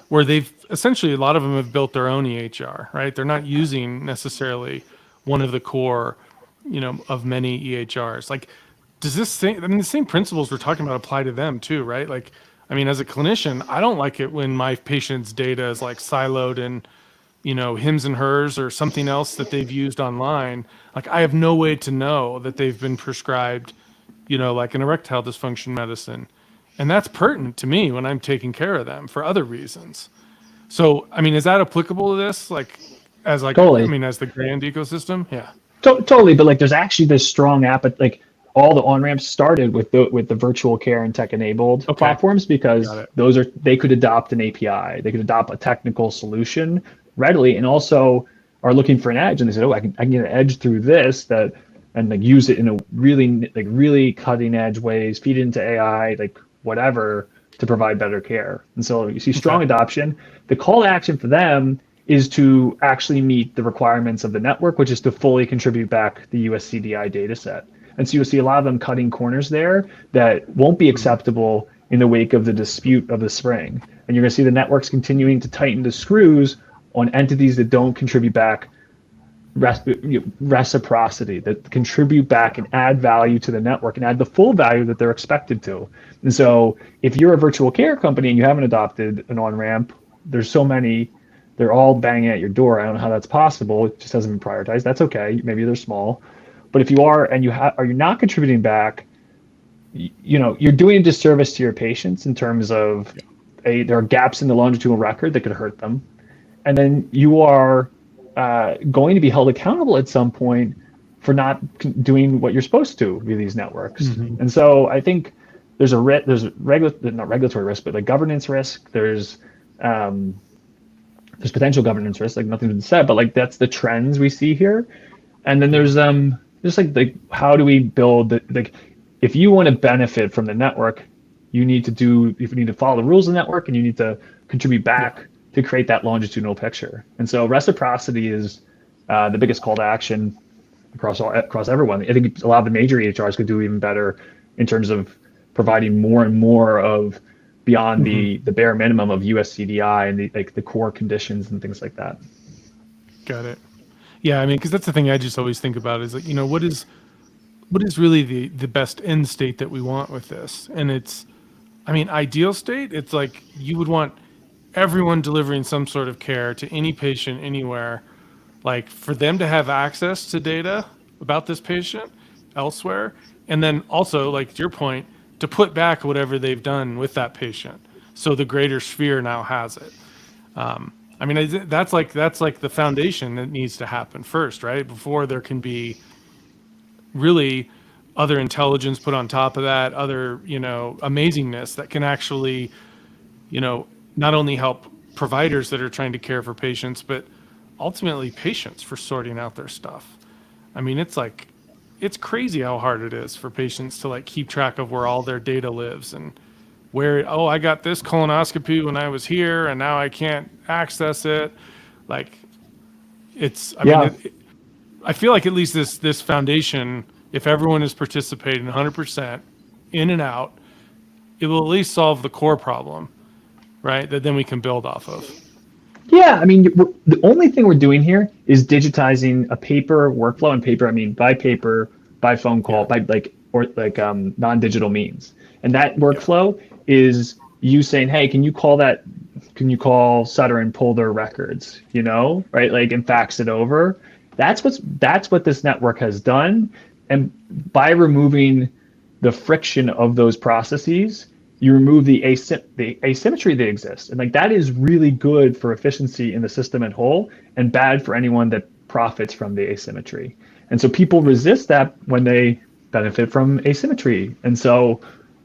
where they've essentially, a lot of them have built their own EHR, right? They're not using necessarily one of the core, of many EHRs. Like, does this thing, the same principles we're talking about apply to them too, right? Like, as a clinician, I don't like it when my patient's data is like siloed in, hims and hers or something else that they've used online. Like, I have no way to know that they've been prescribed, like an erectile dysfunction medicine. And that's pertinent to me when I'm taking care of them for other reasons. So, is that applicable to this? Like, as like, totally. As the grand ecosystem? Yeah. Totally. But like, there's actually this strong like all the on-ramps started with the virtual care and tech-enabled platforms, because they could adopt an API. They could adopt a technical solution readily, and also are looking for an edge. And they said, oh, I can get an edge through this and like use it in a really cutting edge ways, feed it into AI, like whatever, to provide better care. And so you see strong adoption. The call to action for them is to actually meet the requirements of the network, which is to fully contribute back the USCDI data set. And so you'll see a lot of them cutting corners there that won't be acceptable in the wake of the dispute of the spring. And you're going to see the networks continuing to tighten the screws on entities that don't contribute back reciprocity, that contribute back and add value to the network and add the full value that they're expected to. And so if you're a virtual care company and you haven't adopted an on-ramp, there's so many, they're all banging at your door. I don't know how that's possible. It just hasn't been prioritized. That's okay. Maybe they're small. But if you are, and you're not contributing back, you're doing a disservice to your patients in terms of there are gaps in the longitudinal record that could hurt them. And then you are going to be held accountable at some point for not doing what you're supposed to with these networks. Mm-hmm. And so I think there's not regulatory risk, but like governance risk. There's potential governance risk, like nothing's been said, but like that's the trends we see here. And then there's just like how do we build if you want to benefit from the network, you need to follow the rules of the network, and you need to contribute back to create that longitudinal picture. And so reciprocity is the biggest call to action across everyone. I think a lot of the major EHRs could do even better in terms of providing more and more of beyond the bare minimum of USCDI and the core conditions and things like that. Got it. Yeah, because that's the thing I just always think about is like, what is really the best end state that we want with this? And it's, ideal state, it's like you would want everyone delivering some sort of care to any patient anywhere, like for them to have access to data about this patient elsewhere. And then also, like to your point, to put back whatever they've done with that patient. So the greater sphere now has it. That's like the foundation that needs to happen first, right? Before there can be really other intelligence put on top of that, other, amazingness that can actually, not only help providers that are trying to care for patients, but ultimately patients for sorting out their stuff. It's crazy how hard it is for patients to like keep track of where all their data lives and where, oh, I got this colonoscopy when I was here and now I can't access it. Like I mean, I feel like at least this foundation, if everyone is participating 100% in and out, it will at least solve the core problem, right? That then we can build off of. Yeah, I mean, the only thing we're doing here is digitizing a paper workflow, and paper, I mean, by paper, by phone call, by non-digital means. And that workflow is you saying, hey, can you call Sutter and pull their records, right? Like, and fax it over. That's what this network has done. And by removing the friction of those processes, you remove the asymmetry that exists. And like that is really good for efficiency in the system as whole and bad for anyone that profits from the asymmetry. And so people resist that when they benefit from asymmetry. And so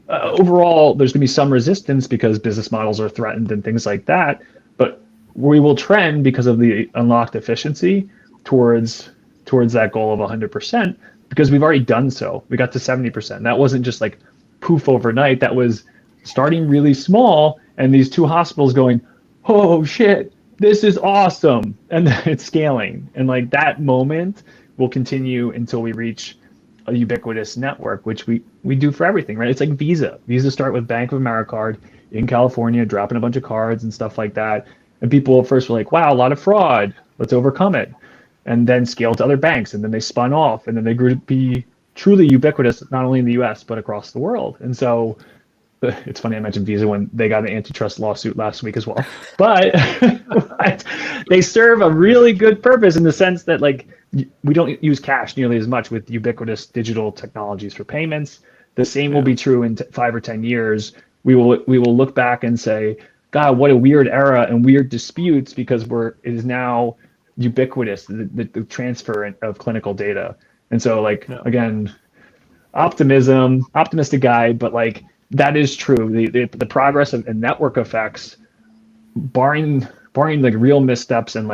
overall, there's going to be some resistance because business models are threatened and things like that. But we will trend because of the unlocked efficiency towards that goal of 100% because we've already done so. We got to 70%. That wasn't just like poof overnight. That was starting really small and these two hospitals going, oh shit, this is awesome. And then it's scaling. And like that moment will continue until we reach a ubiquitous network, which we do for everything, right? It's like Visa. Visa start with Bank of America card in California, dropping a bunch of cards and stuff like that. And people at first were like, wow, a lot of fraud. Let's overcome it. And then scale to other banks. And then they spun off. And then they grew to be truly ubiquitous, not only in the US, but across the world. And so it's funny I mentioned Visa when they got an antitrust lawsuit last week as well. But they serve a really good purpose in the sense that like we don't use cash nearly as much with ubiquitous digital technologies for payments. The same will be true in 5 or 10 years. We will look back and say, God, what a weird era and weird disputes because it is now ubiquitous, the transfer of clinical data. And so again, optimistic guy, but like that is true. The progress of and network effects, barring like real missteps and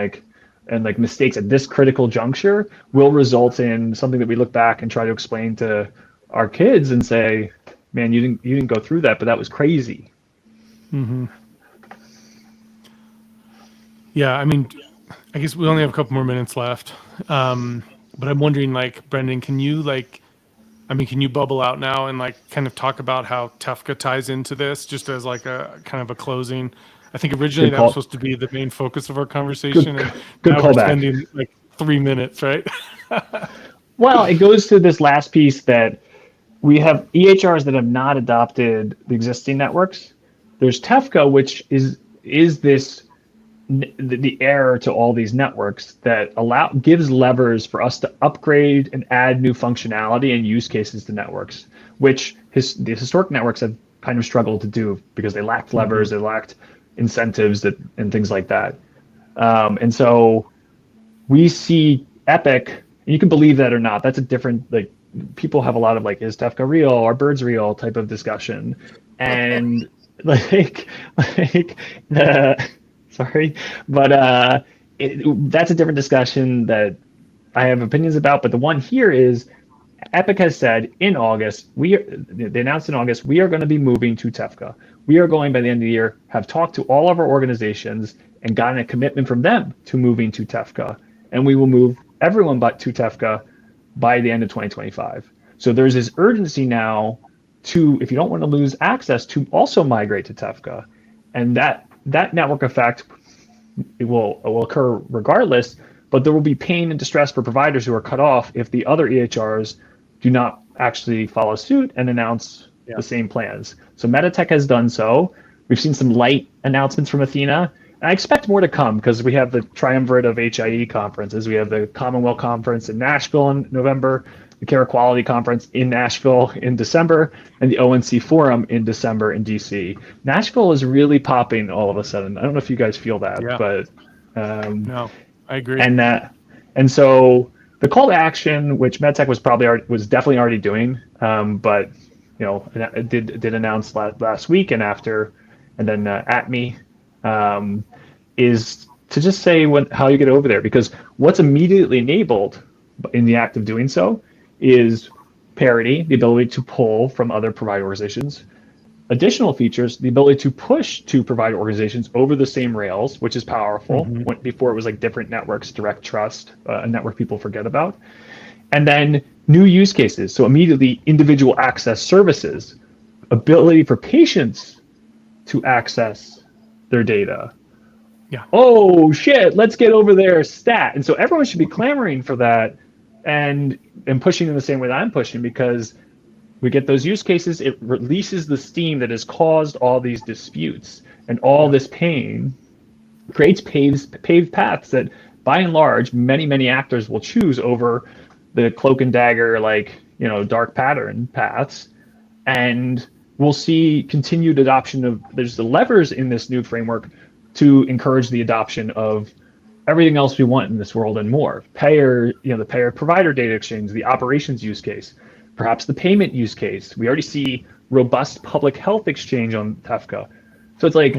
mistakes at this critical juncture, will result in something that we look back and try to explain to our kids and say, man, you didn't go through that, but that was crazy. Mm-hmm. Yeah, I mean, I guess we only have a couple more minutes left. But I'm wondering, like, Brendan, can you bubble out now and like kind of talk about how TEFCA ties into this just as like a kind of a closing? I think originally that was supposed to be the main focus of our conversation. Good now we're spending like 3 minutes, right? Well, it goes to this last piece that we have EHRs that have not adopted the existing networks. There's TEFCA, which is this the heir to all these networks that gives levers for us to upgrade and add new functionality and use cases to networks, which the historic networks have kind of struggled to do because they lacked levers, they lacked incentives and things like that. And so we see Epic, and you can believe that or not, that's a different, like, people have a lot of like, is TEFCA real or birds real type of discussion. And sorry, but that's a different discussion that I have opinions about. But the one here is Epic has said in August, they announced in August, we are going to be moving to TEFCA. We are going by the end of the year, have talked to all of our organizations and gotten a commitment from them to moving to TEFCA. And we will move everyone but to TEFCA by the end of 2025. So there's this urgency now to, if you don't want to lose access, to also migrate to TEFCA. And that network effect, it will occur regardless, but there will be pain and distress for providers who are cut off if the other EHRs do not actually follow suit and announce the same plans. So Meditech has done so. We've seen some light announcements from Athena. And I expect more to come because we have the triumvirate of HIE conferences. We have the Commonwealth Conference in Nashville in November, the Care Quality Conference in Nashville in December, and the ONC Forum in December in DC. Nashville is really popping all of a sudden. I don't know if you guys feel that, but no, I agree. And so the call to action, which MedTech was definitely already doing, but it did announce last week and after, and then ATME, is to just say how you get over there, because what's immediately enabled in the act of doing so is parity, the ability to pull from other provider organizations, additional features, the ability to push to provider organizations over the same rails, which is powerful. Before it was like different networks, direct trust, a network people forget about. And then new use cases. So immediately individual access services, ability for patients to access their data. Yeah. Oh shit, let's get over there stat. And so everyone should be clamoring for that and pushing in the same way that I'm pushing, because we get those use cases, it releases the steam that has caused all these disputes and all this pain, creates paved paths that by and large many actors will choose over the cloak and dagger, like, you know, dark pattern paths. And we'll see continued adoption of, there's the levers in this new framework to encourage the adoption of everything else we want in this world and more. Payer, you know, the payer provider data exchange, the operations use case, perhaps the payment use case. We already see robust public health exchange on TEFCA. So it's like,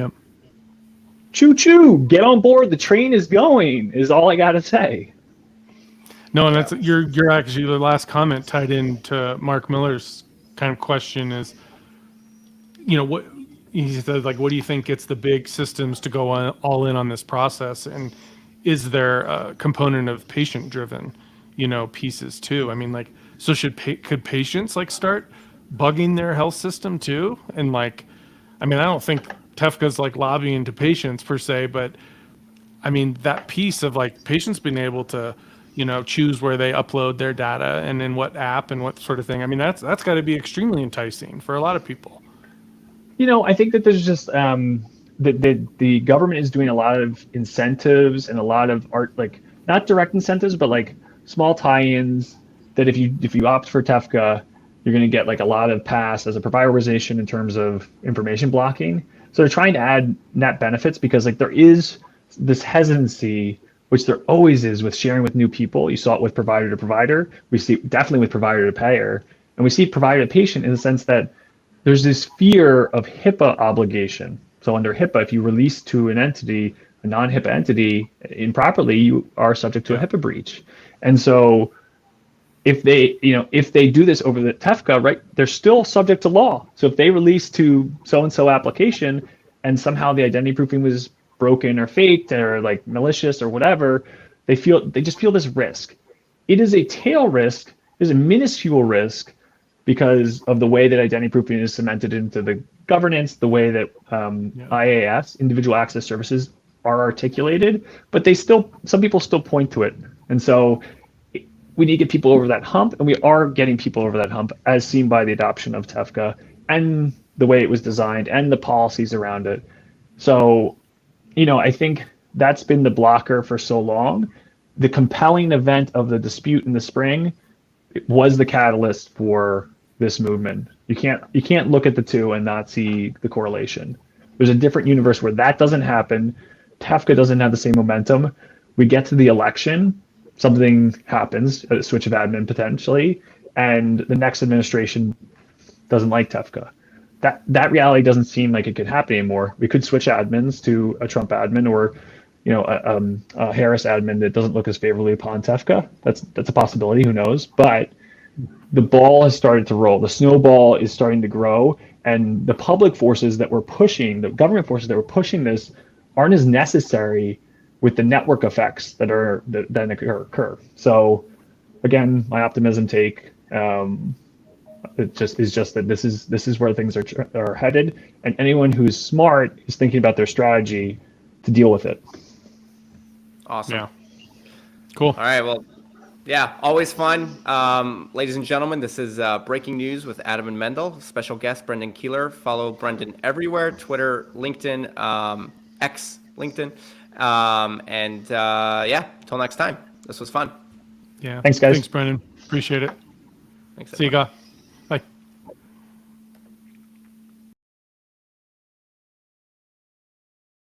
choo choo, get on board. The train is going, is all I got to say. No, and that's you're actually, the last comment tied into Mark Miller's kind of question is, you know, what he said, like, what do you think gets the big systems to go all in on this process? And is there a component of patient driven, you know, pieces too? I mean, like, so could patients like start bugging their health system too? And like, I mean, I don't think TEFCA's like lobbying to patients per se, but I mean, that piece of like patients being able to, you know, choose where they upload their data and in what app and what sort of thing. I mean, that's got to be extremely enticing for a lot of people. You know, I think that there's just the government is doing a lot of incentives and a lot of like not direct incentives, but like small tie-ins that if you opt for TEFCA, you're going to get like a lot of pass as a provider organization in terms of information blocking. So they're trying to add net benefits because like there is this hesitancy, which there always is with sharing with new people. You saw it with provider to provider. We see definitely with provider to payer, and we see provider to patient in the sense that there's this fear of HIPAA obligation. So under HIPAA, if you release to an entity, a non-HIPAA entity improperly, you are subject to a HIPAA breach. And so if they do this over the TEFCA, right, they're still subject to law. So if they release to so-and-so application and somehow the identity proofing was broken or faked or like malicious or whatever, they just feel this risk. It is a tail risk, it is a minuscule risk because of the way that identity proofing is cemented into the governance, the way that IAS, individual access services, are articulated, but some people still point to it. And so we need to get people over that hump, and we are getting people over that hump as seen by the adoption of TEFCA and the way it was designed and the policies around it. So, you know, I think that's been the blocker for so long. The compelling event of the dispute in the spring was the catalyst for this movement. You can't look at the two and not see the correlation. There's a different universe where that doesn't happen. TEFCA doesn't have the same momentum. We get to the election, something happens, a switch of admin potentially, and the next administration doesn't like TEFCA. That reality doesn't seem like it could happen anymore. We could switch admins to a Trump admin or, you know, a Harris admin that doesn't look as favorably upon TEFCA. That's a possibility. Who knows? But the ball has started to roll. The snowball is starting to grow, and the public forces that were pushing, the government forces that were pushing this, aren't as necessary with the network effects that then occur. So, again, my optimism take is just that this is where things are headed, and anyone who's smart is thinking about their strategy to deal with it. Awesome. Yeah. Cool. All right. Well, yeah, always fun. Ladies and gentlemen, this is Breaking News with Adam and Mendel. Special guest, Brendan Keeler. Follow Brendan everywhere, Twitter, LinkedIn, X, LinkedIn. Yeah, till next time. This was fun. Yeah. Thanks, guys. Thanks, Brendan. Appreciate it. Thanks. See you, guys.